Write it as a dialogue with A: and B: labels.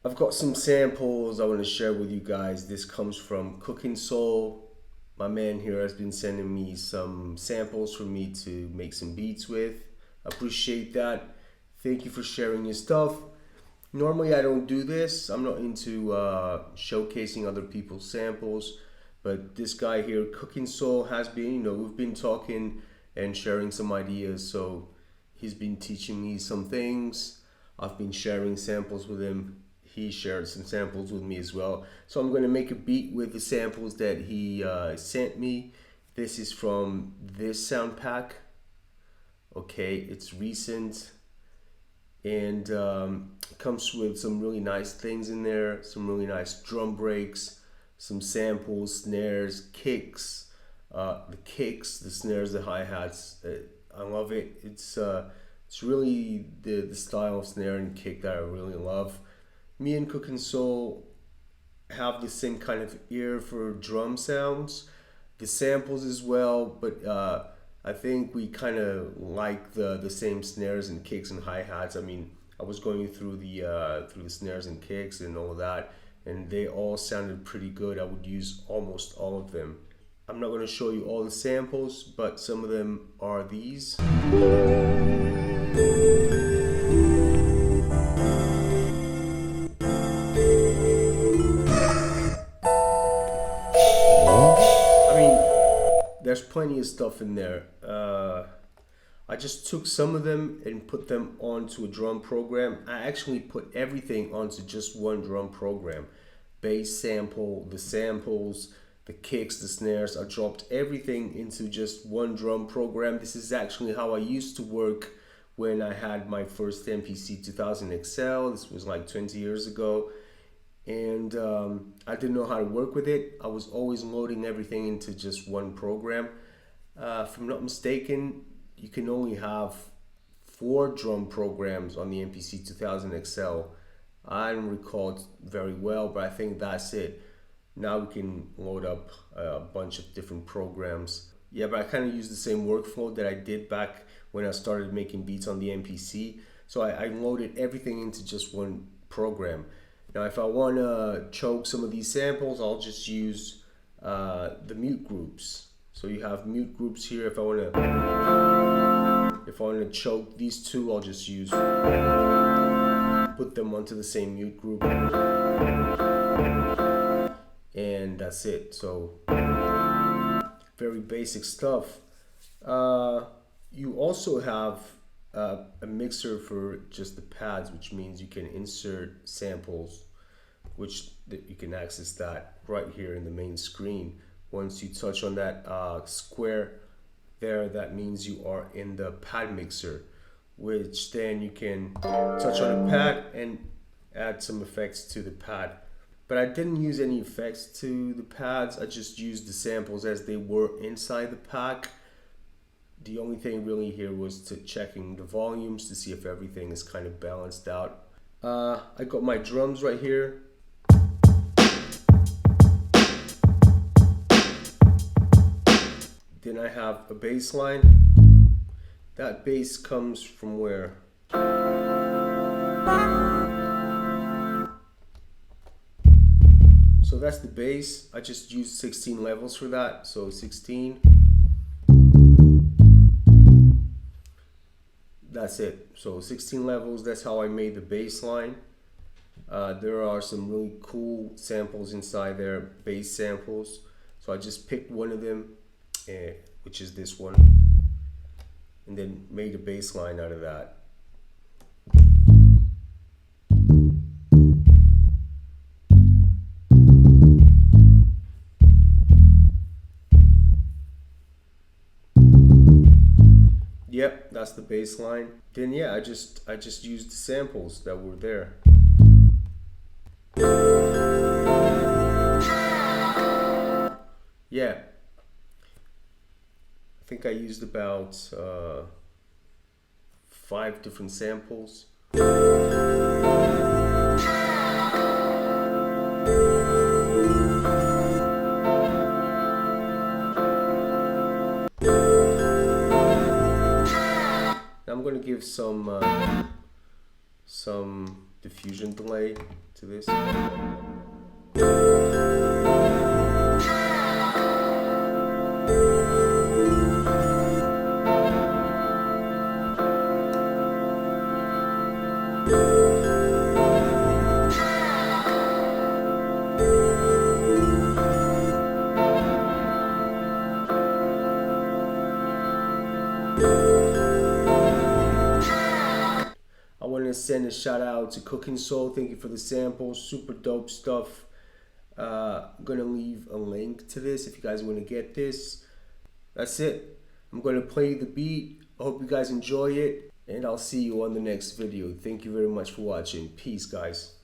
A: I've got some samples I want to share with you guys. This comes from Cookin Soul. My man here has been sending me some samples for me to make some beats with. Appreciate that. Thank you for sharing your stuff. Normally I don't do this. I'm not into showcasing other people's samples, but this guy here, Cookin Soul, has been, we've been talking and sharing some ideas. So he's been teaching me some things. I've been sharing samples with him. He shared some samples with me as well. So I'm going to make a beat with the samples that he sent me. This is from this sound pack. Okay, it's recent, and it comes with some really nice things in there, some really nice drum breaks, some samples, snares, kicks, the snares, the hi-hats. I love it. It's really the style of snare and kick that I really love. Me and Cookin Soul have the same kind of ear for drum sounds, the samples as well, but I think we kind of like the same snares and kicks and hi-hats. I mean, I was going through the snares and kicks and all of that, and they all sounded pretty good. I would use almost all of them. I'm not going to show you all the samples, but some of them are these. There's plenty of stuff in there. I just took some of them and put them onto a drum program. I actually put everything onto just one drum program. Bass sample, the samples, the kicks, the snares. I dropped everything into just one drum program. This is actually how I used to work when I had my first MPC 2000 XL. This was like 20 years ago. And I didn't know how to work with it. I was always loading everything into just one program. If I'm not mistaken, you can only have 4 drum programs on the MPC 2000 XL. I don't recall it very well, but I think that's it. Now we can load up a bunch of different programs. Yeah, but I kind of use the same workflow that I did back when I started making beats on the MPC. So I loaded everything into just one program. Now, if I want to choke some of these samples, I'll just use the mute groups. So you have mute groups here. If I want to choke these two, I'll just put them onto the same mute group, and that's it. So very basic stuff. You also have a mixer for just the pads, which means you can insert samples, which you can access that right here in the main screen. Once you touch on that square there, that means you are in the pad mixer, which then you can touch on a pad and add some effects to the pad. But I didn't use any effects to the pads. I just used the samples as they were inside the pack. The only thing really here was checking the volumes to see if everything is kind of balanced out. I got my drums right here. Then I have a bass line. That bass comes from where? So that's the bass. I just used 16 levels for that. So 16. That's it. So 16 levels, that's how I made the bass line. There are some really cool samples inside there, bass samples. So I just picked one of them, which is this one, and then made a bass line out of that. Yep, that's the bass line. Then yeah, I just used the samples that were there. Yeah, I think I used about 5 different samples. I'm going to give some diffusion delay to this. I want to send a shout out to Cookin Soul. Thank you for the samples. Super dope stuff. I'm going to leave a link to this if you guys want to get this. That's it. I'm going to play the beat. I hope you guys enjoy it. And I'll see you on the next video. Thank you very much for watching. Peace, guys.